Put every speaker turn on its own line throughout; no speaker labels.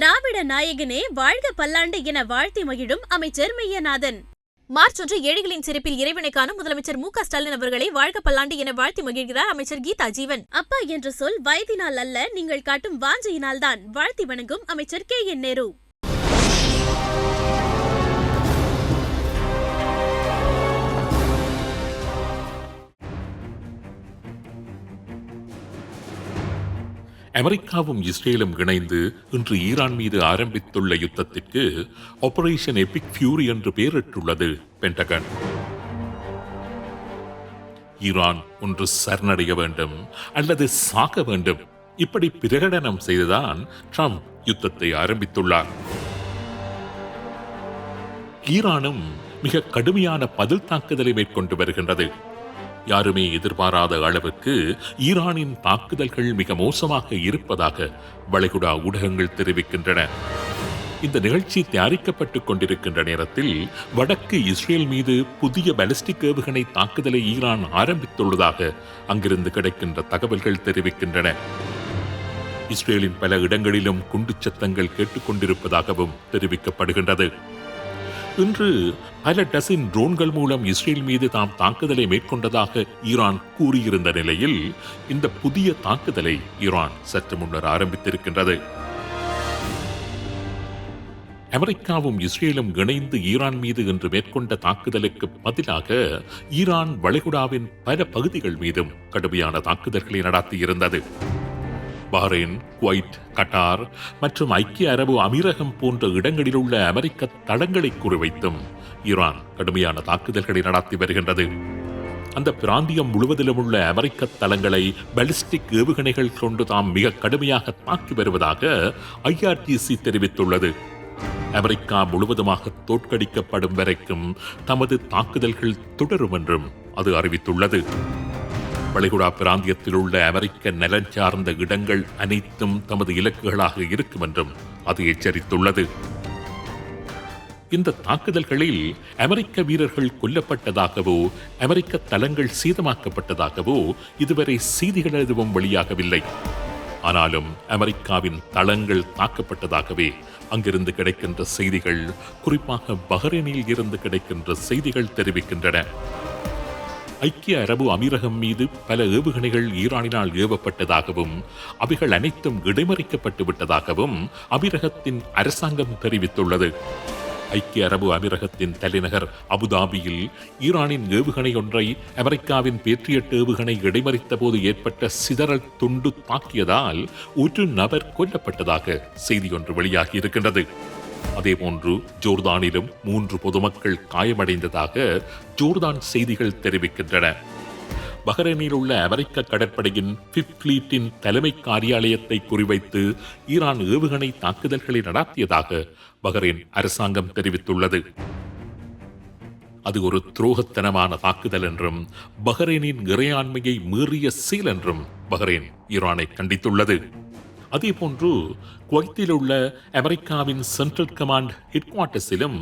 திராவிட நாயகனே வாழ்க பல்லாண்டு என வாழ்த்தி மகிழும் அமைச்சர் மெய்யநாதன். மார்ச் 1 ஏழைகளின் சிறப்பில் இறைவனை காணும் முதலமைச்சர் மு.க.ஸ்டாலின் அவர்களை வாழ்க பல்லாண்டு என வாழ்த்தி மகிழ்கிறார் அமைச்சர் கீதா ஜீவன். அப்பா என்ற சொல் வயதினால் அல்ல, நீங்கள் காட்டும் வாஞ்சையினால் தான். வாழ்த்தி வணங்கும் அமைச்சர் கே.என். நேரு.
அமெரிக்காவும் இஸ்ரேலும் இணைந்து இன்று ஈரான் மீது ஆரம்பித்துள்ள யுத்தத்திற்கு ஆபரேஷன் எபிக் ஃபியூரி என்று பெயரிட்டுள்ளது பென்டகன். ஈரான் ஒன்று சரணடைய வேண்டும் அல்லது சாக வேண்டும், இப்படி பிரகடனம் செய்துதான் ட்ரம்ப் யுத்தத்தை ஆரம்பித்துள்ளார். ஈரானும் மிக கடுமையான பதில் தாக்குதலை மேற்கொண்டு வருகின்றது. யாருமே எதிர்பாராத அளவுக்கு ஈரானின் தாக்குதல்கள் மிக மோசமாக இருப்பதாக வளைகுடா ஊடகங்கள் தெரிவிக்கின்றன. இந்த நிகழ்ச்சி தயாரிக்கப்பட்டுக் கொண்டிருக்கின்ற நேரத்தில் வடக்கு இஸ்ரேல் மீது புதிய பாலிஸ்டிக் ஏவுகணை தாக்குதலை ஈரான் ஆரம்பித்துள்ளதாக அங்கிருந்து கிடைக்கின்ற தகவல்கள் தெரிவிக்கின்றன. இஸ்ரேலின் பல இடங்களிலும் குண்டுச் சத்தங்கள் கேட்டுக்கொண்டிருப்பதாகவும் தெரிவிக்கப்படுகின்றது. இன்று பல டசின் ட்ரோன்கள் மூலம் இஸ்ரேல் மீது தாம் தாக்குதலை மேற்கொண்டதாக ஈரான் கூறியிருந்த நிலையில் இந்த புதிய தாக்குதலை ஈரான் சற்று முன்னர் ஆரம்பித்திருக்கின்றது. அமெரிக்காவும் இஸ்ரேலும் இணைந்து ஈரான் மீது இன்று மேற்கொண்ட தாக்குதலுக்கு பதிலாக ஈரான் வளைகுடாவின் பல பகுதிகள் மீதும் கடுமையான தாக்குதல்களை நடத்தியிருந்தது. பஹ்ரைன், குவைத், கட்டார் மற்றும் ஐக்கிய அரபு அமீரகம் போன்ற இடங்களில் உள்ள அமெரிக்க தளங்களை குறிவைத்தும் ஈரான் கடுமையான தாக்குதல்களை நடத்தி வருகின்றது. அந்த பிராந்தியம் முழுவதிலும் உள்ள அமெரிக்க தளங்களை பாலிஸ்டிக் ஏவுகணைகள் கொண்டு தாம் மிக கடுமையாக தாக்கி வருவதாக IRGC தெரிவித்துள்ளது. அமெரிக்கா முழுவதுமாக தோற்கடிக்கப்படும் வரைக்கும் தமது தாக்குதல்கள் தொடரும் என்றும் அது அறிவித்துள்ளது. வளைகுடா பிராந்தியத்தில் உள்ள அமெரிக்க நலன் சார்ந்த இடங்கள் அனைத்தும் தமது இலக்குகளாக இருக்கும் என்றும் அது எச்சரித்துள்ளது. இந்த தாக்குதல்களில் அமெரிக்க வீரர்கள் கொல்லப்பட்டதாகவோ அமெரிக்க தளங்கள் சீதமாக்கப்பட்டதாகவோ இதுவரை செய்திகள் எதுவும் வெளியாகவில்லை. ஆனாலும் அமெரிக்காவின் தளங்கள் தாக்கப்பட்டதாகவே அங்கிருந்து கிடைக்கின்ற செய்திகள், குறிப்பாக பஹ்ரைனில் இருந்து கிடைக்கின்ற செய்திகள் தெரிவிக்கின்றன. ஐக்கிய அரபு அமீரகம் மீது பல ஏவுகணைகள் ஈரானினால் ஏவப்பட்டதாகவும் அவைகள் அனைத்தும் இடைமறிக்கப்பட்டு விட்டதாகவும் அமீரகத்தின் அரசாங்கம் தெரிவித்துள்ளது. ஐக்கிய அரபு அமீரகத்தின் தலைநகர் அபுதாபியில் ஈரானின் ஏவுகணை ஒன்றை அமெரிக்காவின் பேட்ரியட் ஏவுகணை இடைமறித்த போது ஏற்பட்ட சிதறல் துண்டு தாக்கியதால் ஒரு நபர் கொல்லப்பட்டதாக செய்தி ஒன்று வெளியாகி இருக்கின்றது. அதேபோன்று ஜோர்தானிலும் 3 பொதுமக்கள் காயமடைந்ததாக ஜோர்தான் செய்திகள் தெரிவிக்கின்றன. பஹ்ரைனில் உள்ள அமெரிக்க கடற்படையின் 5th ஃப்ளீட்டின் தலைமை காரியாலயத்தை குறிவைத்து ஈரான் ஏவுகணை தாக்குதல்களை நடத்தியதாக பஹ்ரைன் அரசாங்கம் தெரிவித்துள்ளது. அது ஒரு துரோகத்தனமான தாக்குதல் என்றும் பஹ்ரைனின் இறையாண்மையை மீறிய செயல் என்றும் பஹ்ரைன் ஈரானை கண்டித்துள்ளது. அதேபோன்று குவைத்தில் உள்ள அமெரிக்காவின் சென்ட்ரல் கமாண்ட் ஹெட் குவார்ட்டர்ஸிலும்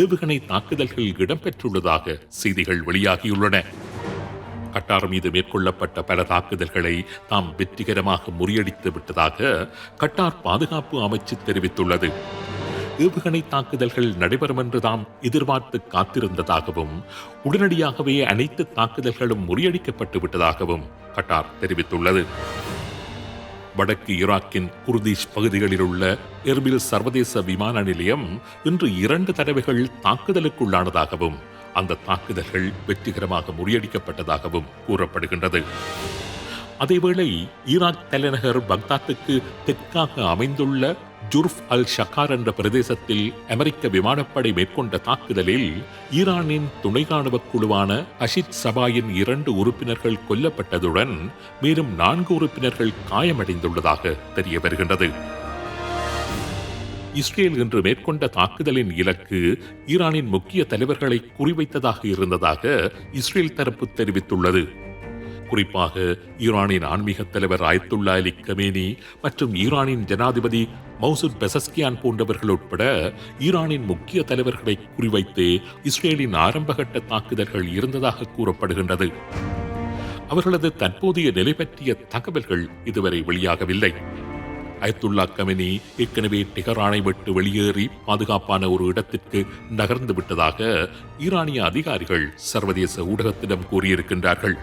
ஏவுகணை தாக்குதல்கள் இடம்பெற்றுள்ளதாக செய்திகள் வெளியாகியுள்ளன. கட்டார் மீது மேற்கொள்ளப்பட்ட பல தாக்குதல்களை தாம் வெற்றிகரமாக முறியடித்து விட்டதாக கட்டார் பாதுகாப்பு அமைச்சு தெரிவித்துள்ளது. ஏவுகணை தாக்குதல்கள் நடைபெறும் என்று தாம் எதிர்பார்த்து காத்திருந்ததாகவும் உடனடியாகவே அனைத்து தாக்குதல்களும் முறியடிக்கப்பட்டு விட்டதாகவும் கட்டார் தெரிவித்துள்ளது. வடக்கு ஈராக்கின் குர்திஷ் பகுதிகளில் உள்ள எர்பில் சர்வதேச விமான நிலையம் இன்று 2 தடவைகள் தாக்குதலுக்குள்ளானதாகவும் அந்த தாக்குதல்கள் வெற்றிகரமாக முறியடிக்கப்பட்டதாகவும் கூறப்படுகின்றது. அதேவேளை ஈராக் தலைநகர் பக்தாத்துக்கு தெற்காக அமைந்துள்ள ஜுர்ஃப் அல் ஷக்கார் என்ற பிரதேசத்தில் அமெரிக்க விமானப்படை மேற்கொண்ட தாக்குதலில் ஈரானின் துணை ராணுவ குழுவான அஷித் சபாயின் 2 உறுப்பினர்கள் கொல்லப்பட்டதுடன் மேலும் 4 உறுப்பினர்கள் காயமடைந்துள்ளதாக தெரிய வருகின்றது. இஸ்ரேல் இன்று மேற்கொண்ட தாக்குதலின் இலக்கு ஈரானின் முக்கிய தலைவர்களை குறிவைத்ததாக இருந்ததாக இஸ்ரேல் தரப்பு தெரிவித்துள்ளது. குறிப்பாக ஈரானின் ஆன்மீக தலைவர் ஆயத்துல்லா அலி கமேனி மற்றும் ஈரானின் ஜனாதிபதி மௌசூத் பெசஸ்கியான் போன்றவர்கள் உட்பட ஈரானின் முக்கிய தலைவர்களை குறிவைத்து இஸ்ரேலின் ஆரம்பகட்ட தாக்குதல்கள் இருந்ததாக கூறப்படுகின்றது. அவர்களது தற்போதைய நிலை பற்றிய தகவல்கள் இதுவரை வெளியாகவில்லை. அயத்துல்லா கமெனி ஏற்கனவே டெஹரானை விட்டு வெளியேறி பாதுகாப்பான ஒரு இடத்திற்கு நகர்ந்து விட்டதாக ஈரானிய அதிகாரிகள் சர்வதேச ஊடகத்திடம் கூறியிருக்கின்றார்கள்.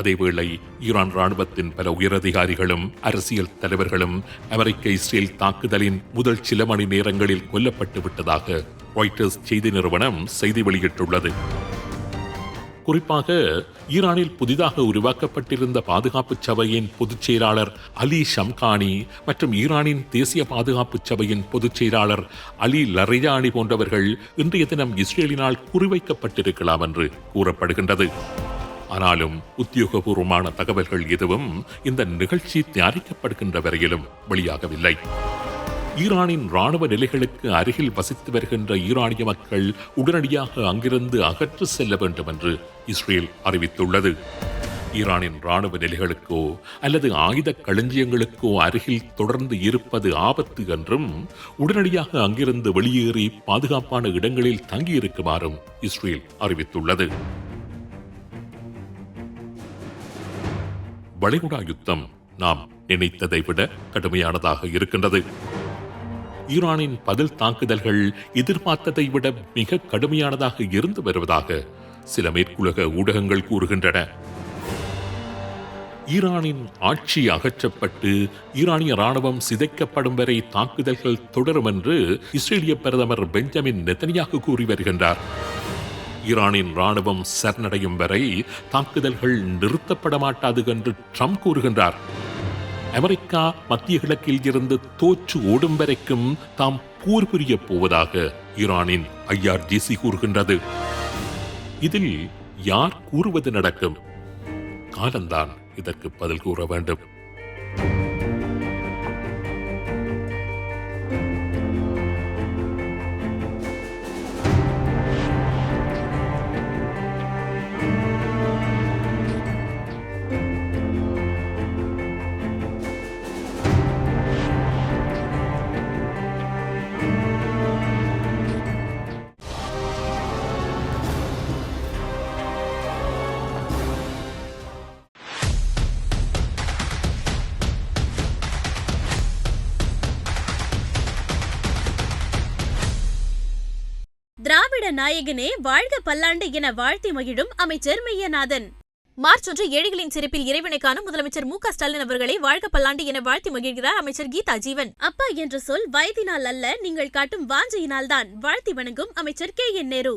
அதேவேளை ஈரான் ராணுவத்தின் பல உயரதிகாரிகளும் அரசியல் தலைவர்களும் அமெரிக்க இஸ்ரேல் தாக்குதலின் முதல் சில மணி நேரங்களில் கொல்லப்பட்டு விட்டதாக ராய்ட்டர்ஸ் செய்தி நிறுவனம் செய்தி வெளியிட்டுள்ளது. குறிப்பாக ஈரானில் புதிதாக உருவாக்கப்பட்டிருந்த பாதுகாப்பு சபையின் பொதுச் செயலாளர் அலி ஷம்கானி மற்றும் ஈரானின் தேசிய பாதுகாப்பு சபையின் பொதுச் செயலாளர் அலி லரிஜானி போன்றவர்கள் இன்றைய தினம் இஸ்ரேலினால் குறிவைக்கப்பட்டிருக்கலாம் என்று கூறப்படுகின்றது. ஆனாலும் உத்தியோகபூர்வமான தகவல்கள் எதுவும் இந்த நிகழ்ச்சி தயாரிக்கப்படுகின்ற வரையிலும் வெளியாகவில்லை. ஈரானின் ராணுவ நிலைகளுக்கு அருகில் வசித்து வருகின்ற ஈரானிய மக்கள் உடனடியாக அங்கிருந்து அகற்று செல்ல வேண்டும் என்று இஸ்ரேல் அறிவித்துள்ளது. ஈரானின் ராணுவ நிலைகளுக்கோ அல்லது ஆயுத களஞ்சியங்களுக்கோ அருகில் தொடர்ந்து இருப்பது ஆபத்து என்றும் உடனடியாக அங்கிருந்து வெளியேறி பாதுகாப்பான இடங்களில் தங்கியிருக்குமாறும் இஸ்ரேல் அறிவித்துள்ளது. வளைகுடா யுத்தம் நாம் நினைத்ததை விட கடுமையானதாக இருக்கின்றது. ஈரானின் பதில் தாக்குதல்கள் எதிர்பார்த்ததை விட மிக கடுமையானதாக இருந்து வருவதாக சில மேற்குலக ஊடகங்கள் கூறுகின்றன. ஈரானின் ஆட்சி அகற்றப்பட்டு ஈரானிய ராணுவம் சிதைக்கப்படும் வரை தாக்குதல்கள் தொடரும் என்று இஸ்ரேலிய பிரதமர் பெஞ்சமின் நெதன்யாகு கூறி வருகின்றார். ஈரானின் ராணுவம் சரணடையும் வரை தாக்குதல்கள் நிறுத்தப்பட மாட்டாது என்று ட்ரம்ப் கூறுகின்றார். அமெரிக்கா மத்திய கிழக்கில் இருந்து தோற்று ஓடும் வரைக்கும் தாம் போர் புரிய போவதாக ஈரானின் IRGC கூறுகின்றது. இதில் யார் கூறுவது நடக்கும்? காலம்தான் இதற்கு பதில் கூற வேண்டும்.
திராவிட நாயகனே வாழ்க பல்லாண்டு என வாழ்த்தி மகிழும் அமைச்சர் மெய்யநாதன். மார்ச் 1 ஏழைகளின் சிறப்பில் இறைவனை காணும் முதலமைச்சர் மு.க.ஸ்டாலின் அவர்களை வாழ்க பல்லாண்டு என வாழ்த்தி மகிழ்கிறார் அமைச்சர் கீதா ஜீவன். அப்பா என்ற சொல் வயதினால் அல்ல, நீங்கள் காட்டும் வாஞ்சையினால்தான் வாழ்த்தி வணங்கும் அமைச்சர் K.N. நேரு.